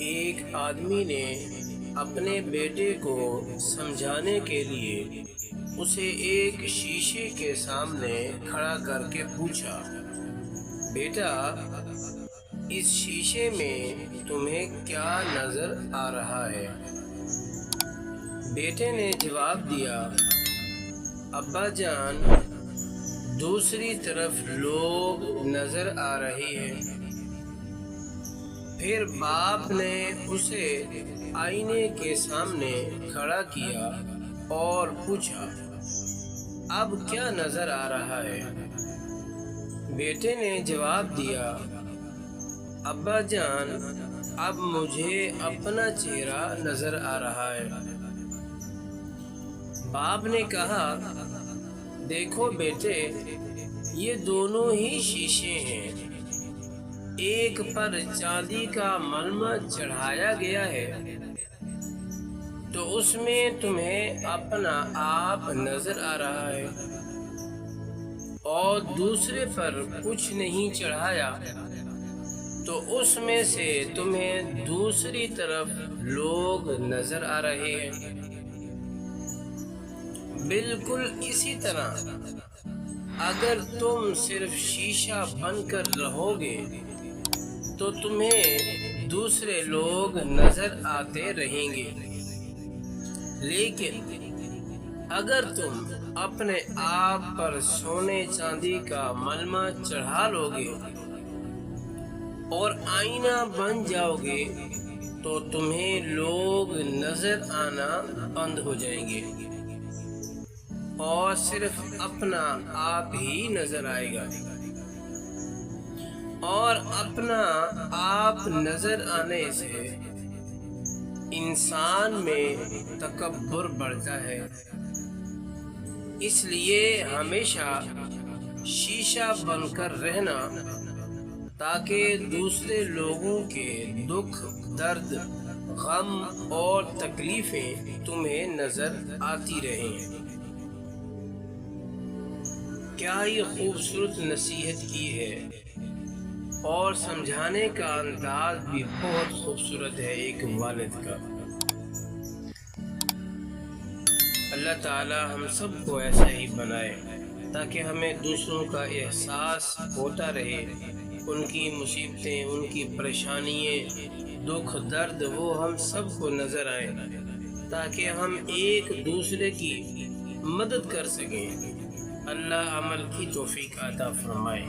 ایک آدمی نے اپنے بیٹے کو سمجھانے کے لیے اسے ایک شیشے کے سامنے کھڑا کر کے پوچھا، بیٹا، اس شیشے میں تمہیں کیا نظر آ رہا ہے؟ بیٹے نے جواب دیا، ابا جان، دوسری طرف لوگ نظر آ رہے ہیں۔ پھر باپ نے اسے آئینے کے سامنے کھڑا کیا اور پوچھا، اب کیا نظر آ رہا ہے؟ بیٹے نے جواب دیا، ابا جان، اب مجھے اپنا چہرہ نظر آ رہا ہے۔ باپ نے کہا، دیکھو بیٹے، یہ دونوں ہی شیشے ہیں، ایک پر چاندی کا ملمہ چڑھایا گیا ہے تو اس میں تمہیں اپنا آپ نظر آ رہا ہے، اور دوسرے پر کچھ نہیں چڑھایا تو اس میں سے تمہیں دوسری طرف لوگ نظر آ رہے ہیں۔ بالکل اسی طرح اگر تم صرف شیشہ بن کر رہو گے تو تمہیں دوسرے لوگ نظر آتے رہیں گے، لیکن اگر تم اپنے آپ پر سونے چاندی کا ملمہ چڑھا لو گے اور آئینہ بن جاؤ گے تو تمہیں لوگ نظر آنا بند ہو جائیں گے اور صرف اپنا آپ ہی نظر آئے گا، اور اپنا آپ نظر آنے سے انسان میں تکبر بڑھتا ہے۔ اس لیے ہمیشہ شیشہ بن کر رہنا تاکہ دوسرے لوگوں کے دکھ، درد، غم اور تکلیفیں تمہیں نظر آتی رہیں۔ کیا یہ خوبصورت نصیحت کی ہے، اور سمجھانے کا انداز بھی بہت خوبصورت ہے ایک والد کا۔ اللہ تعالی ہم سب کو ایسا ہی بنائے تاکہ ہمیں دوسروں کا احساس ہوتا رہے، ان کی مصیبتیں، ان کی پریشانیاں، دکھ، درد وہ ہم سب کو نظر آئیں تاکہ ہم ایک دوسرے کی مدد کر سکیں۔ اللہ عمل کی توفیق عطا فرمائے۔